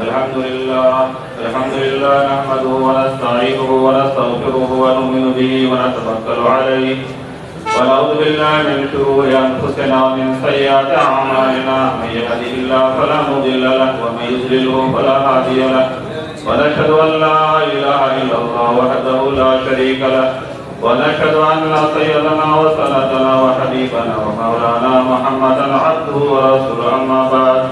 الحمد لله نحمده ونستعينه ونستغفره ونؤمن به ونتوكل عليه ونعوذ بالله من شرور أنفسنا ومن سيئات أعمالنا من يهده الله فلا مضل له ومن يضلله فلا هادي له ونشهد أن لا إله إلا الله وحده لا شريك له ونشهد أن سيدنا وسندنا وحبيبنا ومولانا محمدا عبده ورسوله أما بعد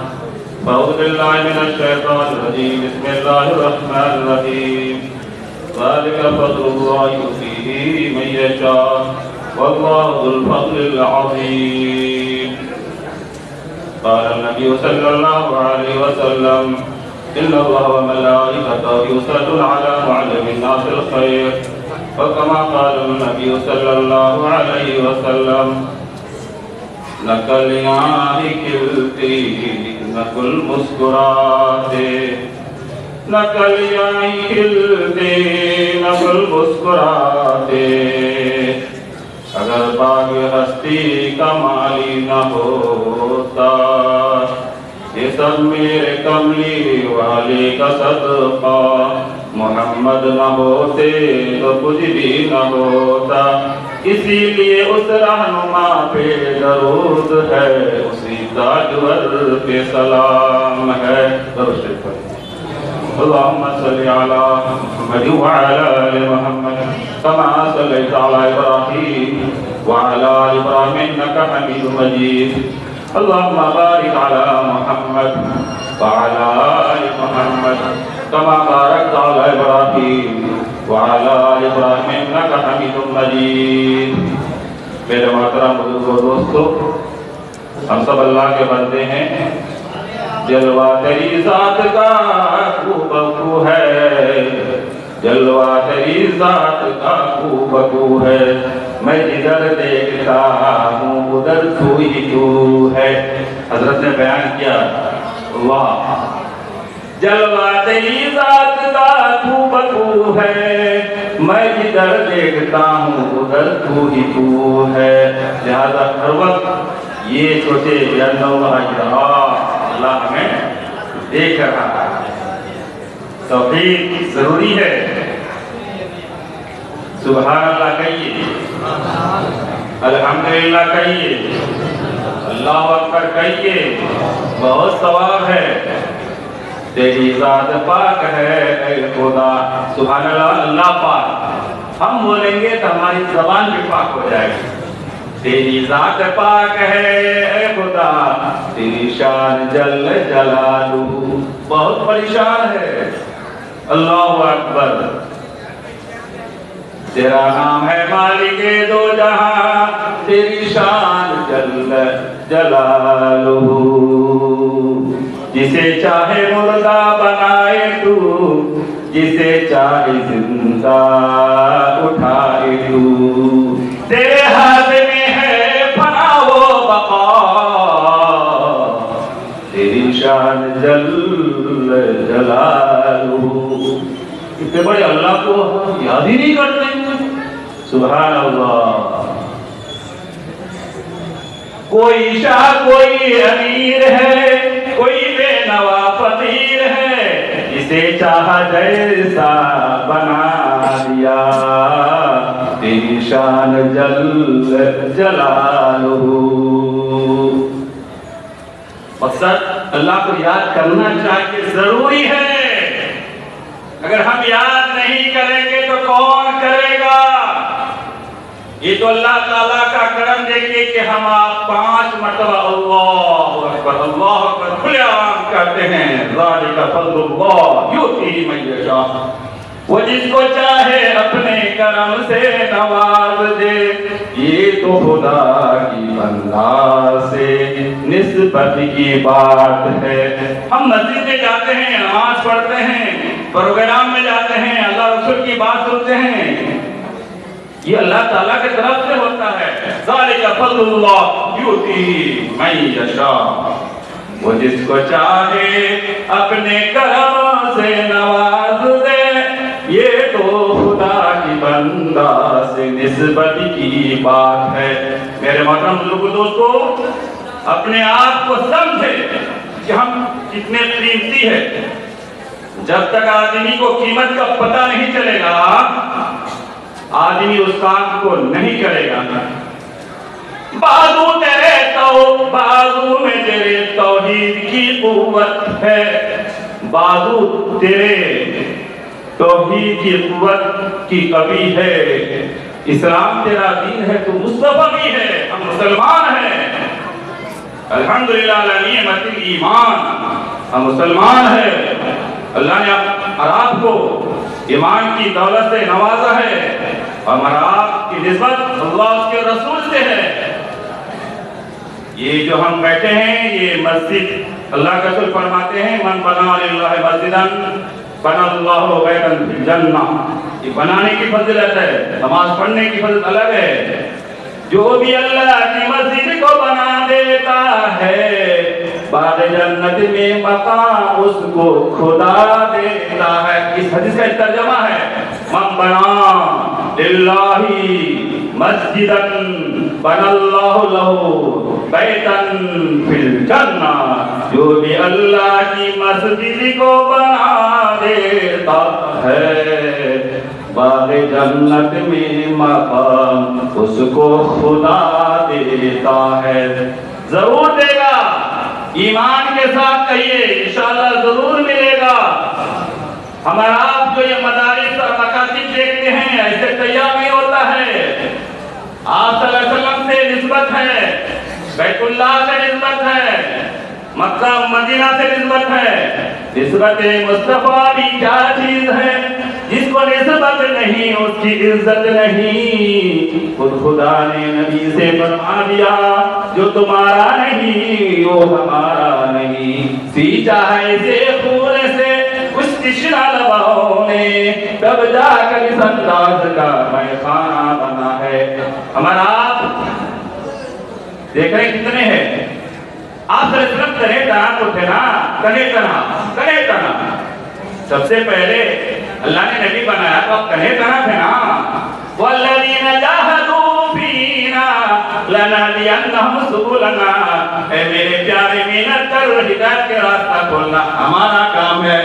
فأعوذ بالله من الشيطان الرجيم بسم الله الرحمن الرحيم ذلك فضل الله يؤتيه من يشاء والله ذو الفضل العظيم قال النبي صلى الله عليه وسلم إن الله وملائكته يصلون على معلم الناس الخير وكما قال النبي صلى الله عليه وسلم نکلیاں ہی کھلتی نقل مسکراتے نکلیاں ہی کھلتی نقل مسکراتے اگر باغ ہستی کا مالی نہ ہوتا یہ سب میرے کملی والے کا صدقہ محمد نہ ہوتے تو کچھ بھی نہ ہوتا اسی لیے اس رہنما پہ درود ہے اسی تاجور پہ سلام ہے درود شریف اللهم صل على محمد وعلى آل محمد كما صليت على إبراهيم وعلى آل إبراهيم إنك حميد مجيد اللهم بارك على محمد وعلى آل محمد كما باركت على إبراهيم وعلى آل إبراهيم إنك حميد مجيد میرے محترم بزرگوں دوستو ہم سب اللہ کے بندے ہیں جلوہ تیری ذات کا کو بکو ہے جلوہ تیری ذات کا کو بکو ہے میں جدھر دیکھتا ہوں ادھر تو ہی تو ہے حضرت نے بیان کیا اللہ جلوہ تیری ذات کا تو بکو ہے میں جدھر دیکھتا ہوں ادھر تو ہی تو ہے لہذا ہر وقت یہ سوچے اللہ ہمیں دیکھ رہا ہے توحید ضروری ہے سبحان اللہ کہیے الحمدللہ کہیے اللہ اکبر کہیے بہت ثواب ہے تیری ذات پاک ہے اے خدا سبحان اللہ اللہ پاک ہم بولیں گے تو ہماری زبان بھی پاک ہو جائے گی تیری ذات پاک ہے اے خدا تیری شان جل جلالہ بہت بڑی شان ہے اللہ اکبر تیرا نام ہے مالک دو جہاں تیری شان جل جلالہ جسے چاہے مردہ بنائے تو جسے چاہے زندہ اٹھائے تو تیرے ہاتھ میں ہے فنا و بقا تیری شان جل جلالہ اتنے بڑے اللہ کو یاد ہی نہیں کرتے سبحان اللہ کوئی شاہ کوئی امیر ہے کوئی بے نوا فقیر ہے جسے چاہا جیسا بنا دیا تیری شان جل جلالہ مقصد اللہ کو یاد کرنا چاہیے ضروری ہے اگر ہم یاد نہیں کریں گے تو کون کرے گا یہ تو اللہ تعالیٰ کا کرم دیکھیے کہ ہم آپ 5 مرتبہ اللہ اکبر کھلے عام کرتے ہیں ذالک فضل اللہ یؤتیہ من یشاء وہ جس کو چاہے اپنے کرم سے نواز دے یہ تو خدا کی بندہ سے نسبت کی بات ہے ہم مسجد میں جاتے ہیں نماز پڑھتے ہیں پروگرام میں جاتے ہیں اللہ رسول کی بات سنتے ہیں یہ اللہ تعالیٰ کے طرف سے ہوتا ہے ذالک فضل اللہ یؤتیہ من یشاء وہ جس کو چاہے اپنے کرم سے نواز دے یہ تو خدا کی بندہ سے نسبت کی بات ہے میرے محترم بزرگوں دوستو اپنے آپ کو سمجھے کہ ہم کتنے قیمتی ہیں جب تک آدمی کو قیمت کا پتہ نہیں چلے گا آدمی اس کام کو نہیں کرے گا۔ بازو میں تیرے توحید کی قوت ہے، بازو تیرے توحید کی قوت کی کبھی ہے۔ اسلام تیرا دین ہے، تو مصطفیٰ بھی ہے، ہم مسلمان ہیں۔ الحمدللہ علی نعمت الایمان، ہم مسلمان ہیں۔ اللہ نے آپ کو ایمان کی دولت سے نوازا ہے، اور آپ کی نسبت اللہ اس کے رسول سے ہے۔ یہ جو ہم بیٹھے ہیں یہ مسجد، اللہ کا رسول فرماتے ہیں من بنا للہ مسجدا بنا اللہ بیتا فی الجنہ، یہ بنانے کی فضیلت ہے، نماز پڑھنے کی فضیلت الگ ہے۔ جو بھی اللہ کی مسجد کو بنا دیتا ہے باغ جنت میں مقام اس کو خدا دیتا ہے۔ اس حدیث کا ترجمہ ہے من بنا للہ مسجدا بنا اللہ لہ بیتا فی الجنہ، جو بھی اللہ کی مسجد کو بنا دیتا ہے باغ جنت میں مقام اس کو خدا دیتا ہے۔ ضرور دے گا، ایمان کے ساتھ کہیے انشاءاللہ ضرور ملے گا۔ ہمارا آپ جو یہ مدارس اور مکاتب دیکھتے ہیں ایسے تیار نہیں ہوتا ہے۔ آپ صلی اللہ علیہ وسلم سے نسبت ہے، بیت اللہ سے نسبت ہے، مکہ مدینہ سے نسبت ہے۔ نسبت مصطفیٰ بھی کیا چیز ہے؟ جس کو نسبت نہیں اس کی عزت نہیں۔ خود خدا نے نبی سے فرما دیا جو تمہارا نہیں وہ ہمارا نہیں، سینچا ہے اسے خون سے کچھ تشنہ لبوں نے، تب جا کر اس انداز کا میخانہ بنا ہے۔ ہمارا آپ دیکھ رہے کتنے ہیں؟ آپ صلی اللہ علیہ وسلم کنے ٹنا کو تھے نا، کنے ٹنا سب سے پہلے اللہ نے نبی بنایا تو آپ کنے ٹنا تھے نا۔ وَالَّذِينَ جَاهَدُوا فِينَا لَنَهْدِيَنَّهُمْ سُبُلَنَا، اے میرے پیارے محنت کر ہدایت کے راستہ کھولنا ہمارا کام ہے۔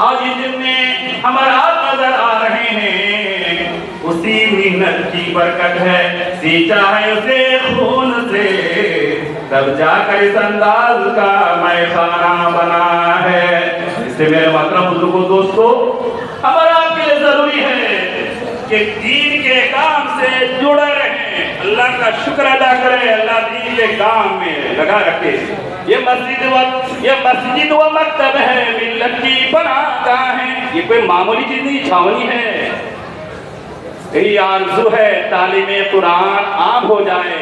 آج جن میں ہمارا نظر آ رہے ہیں اسی محنت کی برکت ہے، سینچا ہے اسے خون سے تب جا کر اس انداز کا میخانہ بنا ہے۔ اس سے میرے محترم بزرگوں دوستو، ہمارا آپ کے لیے ضروری ہے کہ دین کے کام سے جڑے رہیں، اللہ کا شکر ادا کریں، اللہ دین کے کام میں لگا رکھے۔ یہ مسجد و مکتب ہے، ملت کی پناہ گاہ ہے، یہ کوئی معمولی چیز نہیں، چھاونی ہے۔ یہی آرزو ہے تعلیم قرآن عام ہو جائے،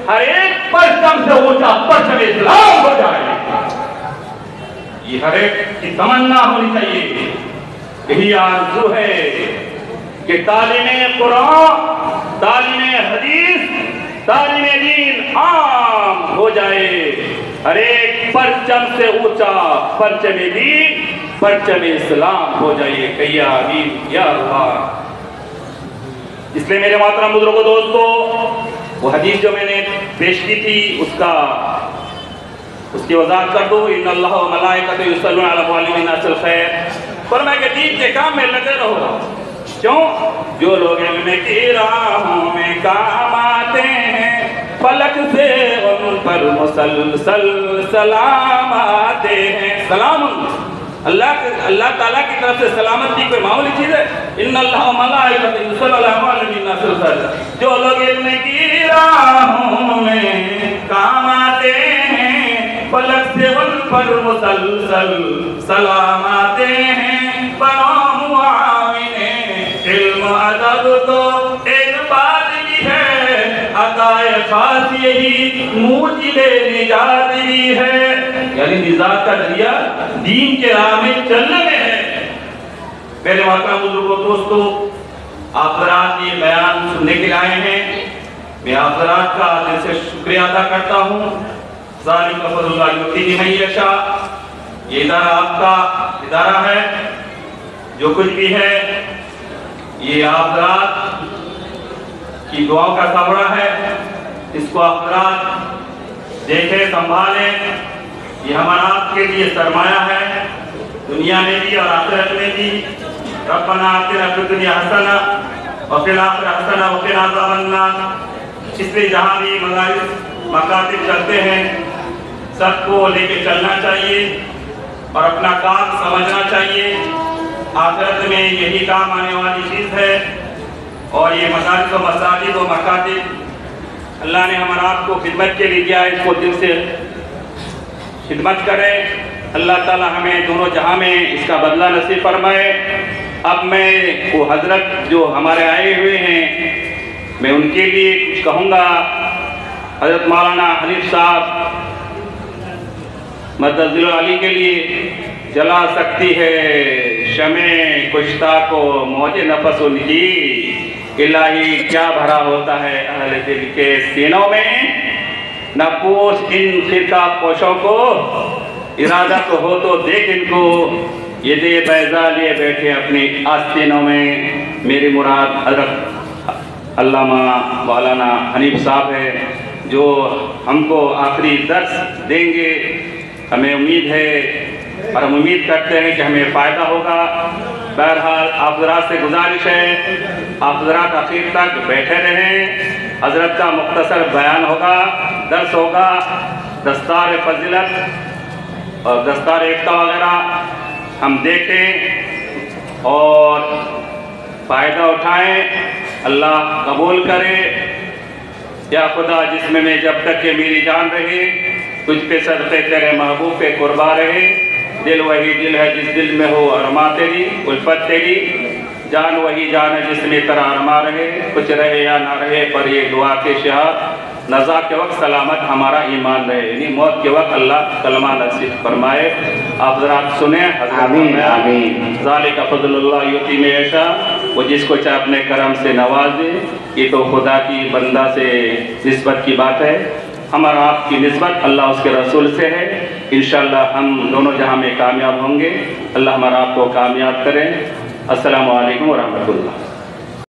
ہر ایک پرچم سے اونچا پرچم اسلام ہو جائے، یہ ہر ایک کی تمنا ہونی چاہیے۔ یہی آرزو ہے کہ تعلیم قرآن، تعلیم حدیث، تعلیم دین عام ہو جائے، ہر ایک پرچم سے اونچا پرچم دین، پرچم اسلام ہو جائے۔ کہیے آمین یا اللہ۔ اس لئے میرے محترم بزرگوں دوستو، وہ حدیث جو میں نے پیش کی تھی اس کی وضاحت کر دو۔ ان اللہ و ملائکۃ یصلون علی الناس الخیر، فرمایا کہ دین کے کام میں لگے رہو۔ کیوں؟ جو لوگ علم کی راہوں میں کام آتے ہیں، فلک سے ان پر مسلسل سلام آتے ہیں۔ سلام اللہ تعالیٰ کی طرف سے سلامتی کوئی معمولی چیز ہے؟ ان اللہ و ملائکۃ یصلون علی الناس الخیر، جو لوگ علم کی راہوں میں کام آتے ہیں، فلک سے ان پر مسلسل سلام آتے ہیں۔ بنو معاون علم ادب تو ایک بات بھی ہے، عطائے خاص یہی موجب نجات بھی ہے، یعنی نجات کا ذریعہ دین کے راہ میں چلنے میں ہے۔ میرے محترم بزرگوں دوستو، آپ حضرات یہ بیان سننے کے لیے آئے ہیں، میں آپ حضرات کا دل سے شکریہ ادا کرتا ہوں۔ ذالک فضل اللہ یؤتیہ من یشاء، یہ ادارہ آپ کا ادارہ ہے، جو کچھ بھی ہے یہ آپ حضرات کی دعاؤں کا ثمرہ ہے۔ اس کو آپ حضرات دیکھیں، سنبھالیں، یہ ہمارا آپ کے لیے سرمایہ ہے۔ دنیا میں بھی اور آخرت میں بھی. ربنا آتنا فی الدنیا حسنہ وفی الآخرہ حسنہ وقنا عذاب النار. اس لیے جہاں بھی مدارس مکاتب چلتے ہیں سب کو لے کے چلنا چاہیے اور اپنا کام سمجھنا چاہیے. آخرت میں یہی کام آنے والی چیز ہے. اور یہ مدارس و مساجد و مکاتب اللہ نے ہمارا آپ کو خدمت کے لیے دیا ہے، اس کو دل سے خدمت کریں. اللہ تعالی ہمیں دونوں جہاں میں اس کا بدلہ نصیب فرمائے. اب میں وہ حضرت جو ہمارے آئے ہوئے ہیں میں ان کے لیے کچھ کہوں گا. حضرت مولانا حنیف صاحب مدد علی کے لیے جلا سکتی ہے شمع کشتہ کو موج نفس ان کی. الہی کیا بھرا ہوتا ہے اہل دل کے سینوں میں، نہ پوچھ ان خرقہ پوشوں کو، ارادہ تو ہو تو دیکھ ان کو، یہ دے بیضا لیے بیٹھے اپنی آستینوں میں. میری مراد حضرت علامہ مولانا حنیف صاحب ہے جو ہم کو آخری درس دیں گے. ہمیں امید ہے اور ہم امید کرتے ہیں کہ ہمیں فائدہ ہوگا. بہرحال آپ حضرات سے گزارش ہے آپ حضرات آخر تک بیٹھے رہیں. حضرت کا مختصر بیان ہوگا، درس ہوگا، دستار فضیلت اور دستار افتاء وغیرہ ہم دیکھیں اور فائدہ اٹھائیں. اللہ قبول کرے. یا خدا جسم میں جب تک کہ میری جان رہے تجھ پہ صدقے تیرے محبوب پہ قربا رہے. دل وہی دل ہے جس دل میں ہو ارما تیری، الفت تیری. جان وہی جان ہے جس میں تیرا ارما رہے، کچھ رہے یا نہ رہے پر یہ دعا کے شہاد نزا کے وقت سلامت ہمارا ایمان رہے. یعنی موت کے وقت اللہ کلمہ نصیب فرمائے. آپ ذرا سنیں. آمین آمین. ذالک فضل اللہ یؤتی من یشاء، وہ جس کو چاہے اپنے کرم سے نواز دے. یہ تو خدا کی بندہ سے نسبت کی بات ہے. ہمارا آپ کی نسبت اللہ اس کے رسول سے ہے. انشاءاللہ ہم دونوں جہاں میں کامیاب ہوں گے. اللہ ہمارا آپ کو کامیاب کریں. السلام علیکم ورحمۃ اللہ.